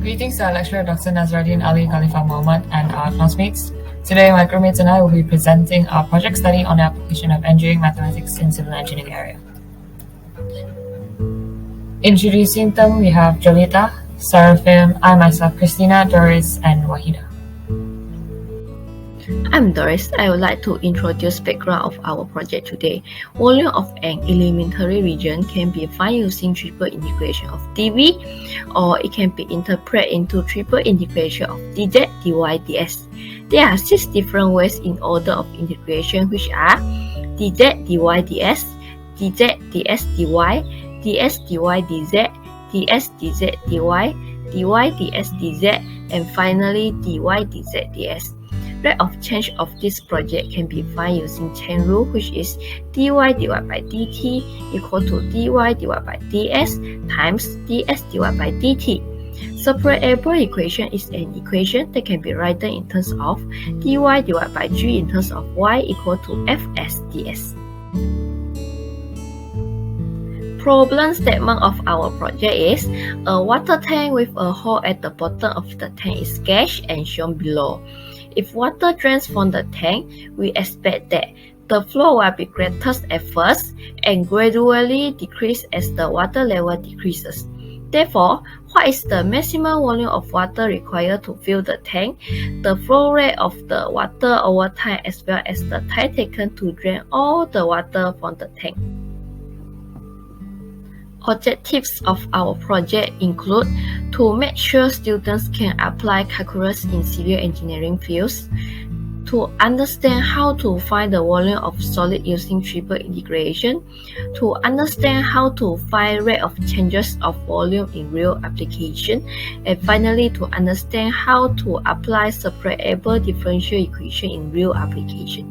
Greetings to our lecturer Dr. Nazruddin Ali Khalifa Mohammed and our classmates. Today, my groupmates and I will be presenting our project study on the application of engineering mathematics in civil engineering area. Introducing them, we have Jolita, Seraphim, I myself, Christina, Doris, and Wahida. I'm Doris. I would like to introduce background of our project today. Volume of an elementary region can be found using triple integration of dV, or it can be interpreted into triple integration of dz, dy, ds. There are 6 different ways in order of integration, which are dz, dy, ds, dz, ds, dy, ds, dy, dz, ds, dz, dy, dy, ds, dz, and finally dy, dz, ds. Rate of change of this project can be found using chain rule, which is dy divided by dt equal to dy divided by ds times ds divided by dt. Separable equation is an equation that can be written in terms of dy divided by g in terms of y equal to fs ds. Problem statement of our project is a water tank with a hole at the bottom of the tank is sketched and shown below. If water drains from the tank, we expect that the flow will be greatest at first and gradually decrease as the water level decreases. Therefore, what is the maximum volume of water required to fill the tank, the flow rate of the water over time, as well as the time taken to drain all the water from the tank? Objectives of our project include to make sure students can apply calculus in civil engineering fields, to understand how to find the volume of solid using triple integration, to understand how to find rate of changes of volume in real application, and finally to understand how to apply separable differential equation in real application.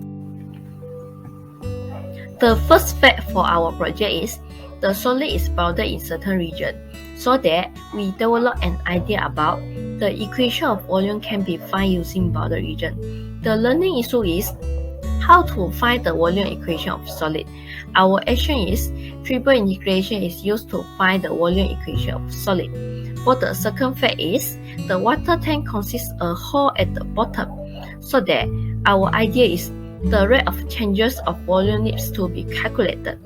The first fact for our project is the solid is bounded in certain region, so that we develop an idea about the equation of volume can be found using bounded region. The learning issue is how to find the volume equation of solid. Our action is triple integration is used to find the volume equation of solid. For the second fact is the water tank consists of a hole at the bottom, so that our idea is the rate of changes of volume needs to be calculated.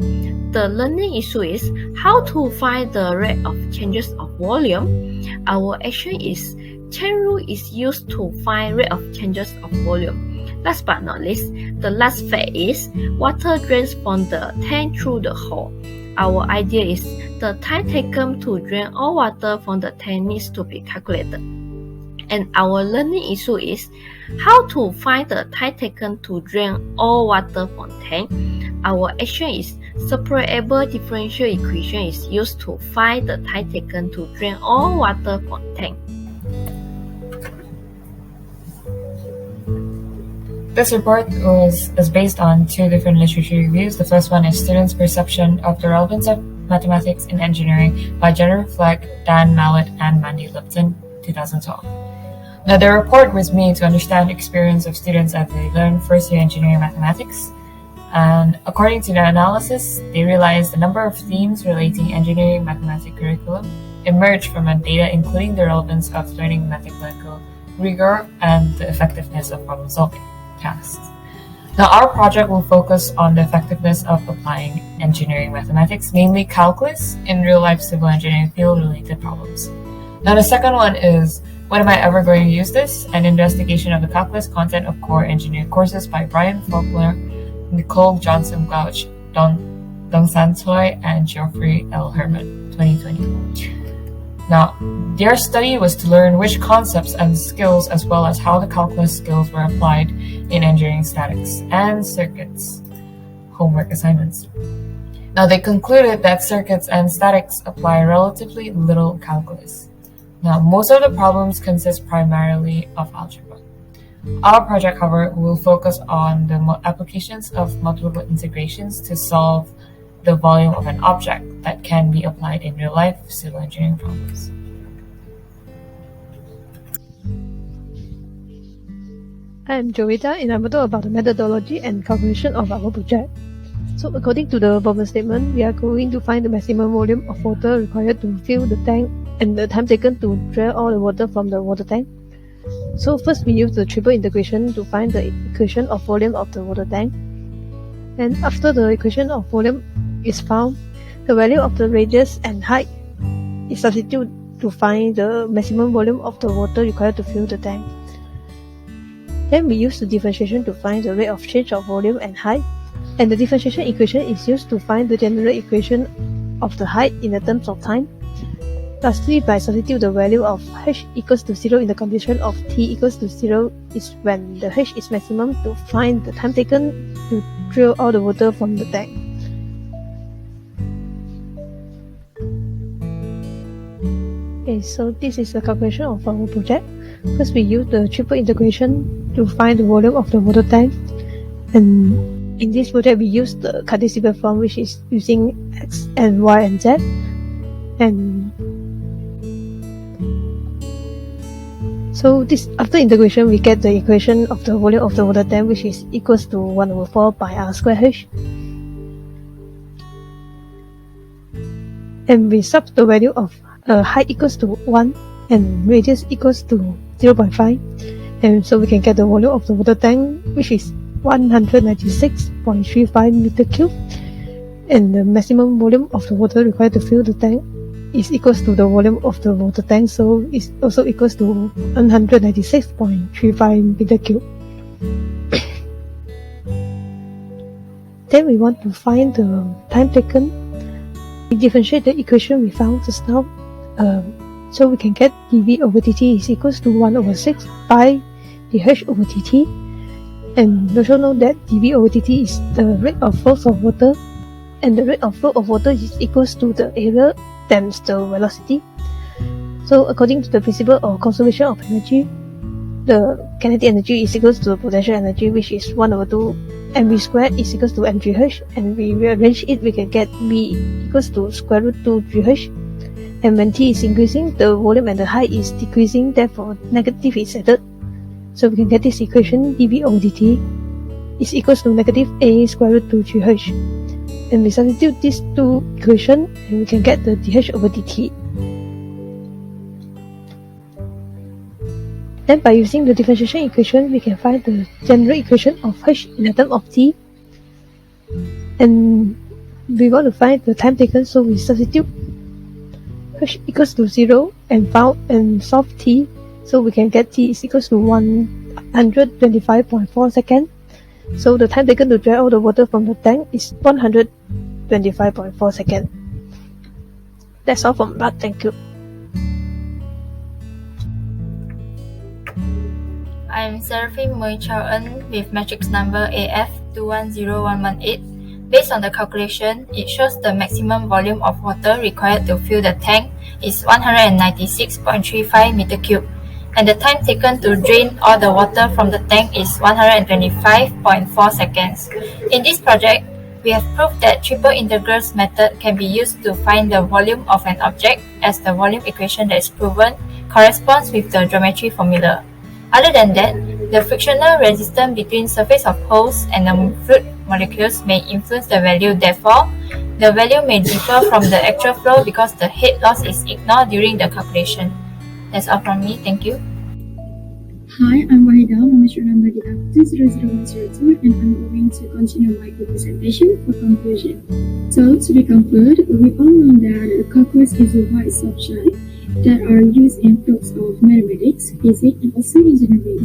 The learning issue is how to find the rate of changes of volume. Our action is chain rule is used to find rate of changes of volume. Last but not least, the last fact is water drains from the tank through the hole. Our idea is the time taken to drain all water from the tank needs to be calculated. And our learning issue is how to find the time taken to drain all water from tank. Our action is separable differential equation is used to find the time taken to drain all water from tank. This report is based on 2 different literature reviews. The first one is Students' Perception of the Relevance of Mathematics in Engineering by Jennifer Fleck, Dan Mallett, and Mandy Lipton, 2012. Now, the report was made to understand the experience of students as they learn first-year engineering mathematics. And according to their analysis, they realized a number of themes relating engineering mathematics curriculum emerged from data including the relevance of learning mathematical rigor and the effectiveness of problem-solving tasks. Now, our project will focus on the effectiveness of applying engineering mathematics, namely calculus, in real-life civil engineering field-related problems. Now, the second one is When Am I Ever Going to Use This? An investigation of the calculus content of core engineering courses by Brian Faulkner, Nicole Johnson Gouch, Dong Santoy, and Geoffrey L. Herman, 2020. Now, their study was to learn which concepts and skills as well as how the calculus skills were applied in engineering statics and circuits homework assignments. Now, they concluded that circuits and statics apply relatively little calculus. Now, most of the problems consist primarily of algebra. Our project, however, will focus on the applications of multiple integrations to solve the volume of an object that can be applied in real-life civil engineering problems. I am Jovita, and I will talk about the methodology and calculation of our project. So according to the problem statement, we are going to find the maximum volume of water required to fill the tank and the time taken to drain all the water from the water tank. So first we use the triple integration to find the equation of volume of the water tank. And after the equation of volume is found, the value of the radius and height is substituted to find the maximum volume of the water required to fill the tank. Then we use the differentiation to find the rate of change of volume and height, and the differentiation equation is used to find the general equation of the height in the terms of time. Lastly, by substituting the value of h equals to 0 in the condition of t equals to 0 is when the h is maximum to find the time taken to drill all the water from the tank. Okay, so this is the calculation of our project. First, we use the triple integration to find the volume of the water tank. And in this project, we use the Cartesian form, which is using x and y and z. And so this after integration, we get the equation of the volume of the water tank, which is equals to 1/4 by r squared h. And we sub the value of height equals to 1 and radius equals to 0.5. And so we can get the volume of the water tank, which is 196.35 meter cube. And the maximum volume of the water required to fill the tank is equals to the volume of the water tank, so it's also equals to 196.35 meter cube. Then we want to find the time taken. We differentiate the equation we found just now, so we can get dV over dt is equals to 1/6 by dH over dt. And we also know that dV over dt is the rate of flow of water, and the rate of flow of water is equals to the area times the velocity. So according to the principle of conservation of energy, the kinetic energy is equals to the potential energy, which is 1/2 mv squared is equals to mgh, and we rearrange it, we can get v equals to square root 2 gh. And when t is increasing, the volume and the height is decreasing, therefore negative is added. So we can get this equation dV over dt is equals to negative a square root 2 gh. And we substitute these two equations, and we can get the dH over dt. Then by using the differentiation equation, we can find the general equation of h in the term of t. And we want to find the time taken, so we substitute h equals to 0 and solve t, so we can get t is equals to 125.4 seconds. So the time taken to drain all the water from the tank is 125.4 seconds. That's all from Rad. Thank you. I'm Seraphim Moy Chao En with matrix number AF210118. Based on the calculation, it shows the maximum volume of water required to fill the tank is 196.35 meter cube, and the time taken to drain all the water from the tank is 125.4 seconds. In this project, we have proved that triple integrals method can be used to find the volume of an object, as the volume equation that is proven corresponds with the geometry formula. Other than that, the frictional resistance between surface of holes and the fluid molecules may influence the value. Therefore, the value may differ from the actual flow because the head loss is ignored during the calculation. That's all from me. Thank you. Hi, I'm Wahida, matrix number DF200102, and I'm going to continue my presentation for conclusion. So, to be concluded, we all know that calculus is a wide subject that are used in fields of mathematics, physics, and also engineering.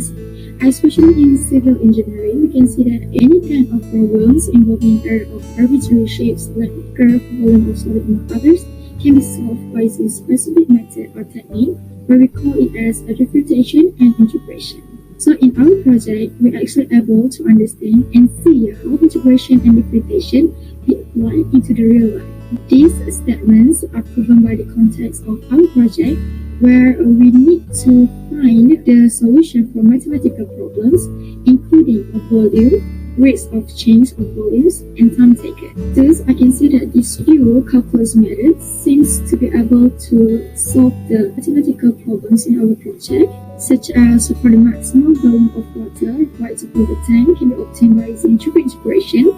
Especially in civil engineering, we can see that any kind of problems involving area of arbitrary shapes like curve, volume, or solid, among others, can be solved by some specific method or technique, where we call it as a differentiation and integration. So in our project, we're actually able to understand and see how integration and differentiation be applied into the real life. These statements are proven by the context of our project, where we need to find the solution for mathematical problems, including a volume, rates of change of volumes, and time taken. Thus, I can see that this new calculus method seems to be able to solve the mathematical problems in our project, such as for the maximum volume of water required to fill the tank can be obtained by using triple integration,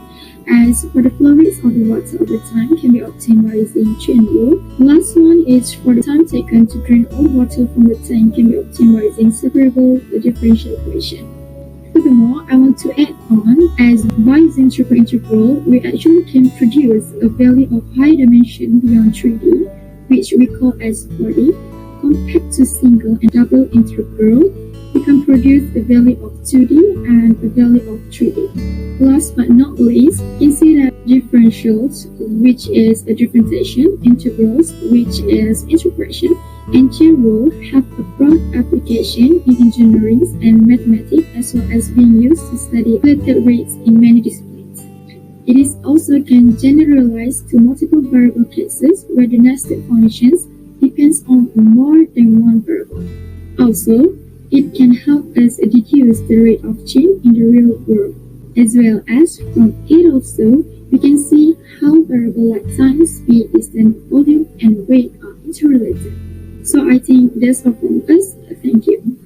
As for the flow rates of the water over time can be obtained by using chain rule. The last one is for the time taken to drain all water from the tank can be obtained by using separable differential equation. Furthermore, I want to add on, as by using triple integral, we actually can produce a value of high dimension beyond 3D, which we call as 4D. Compared to single and double integral, we can produce a value of 2D and a value of 3D. Last but not least, you can see that differentials, which is a differentiation, integrals, which is integration, and chain rule have a broad application in engineering and mathematics, as well as being used to study related rates in many disciplines. It is also can generalize to multiple variable cases where the nested functions depends on more than one variable. Also, it can help us deduce the rate of change in the real world, as well as from it also we can see how variable like time, speed, distance, volume, and weight are interrelated. So I think that's all from us. Thank you.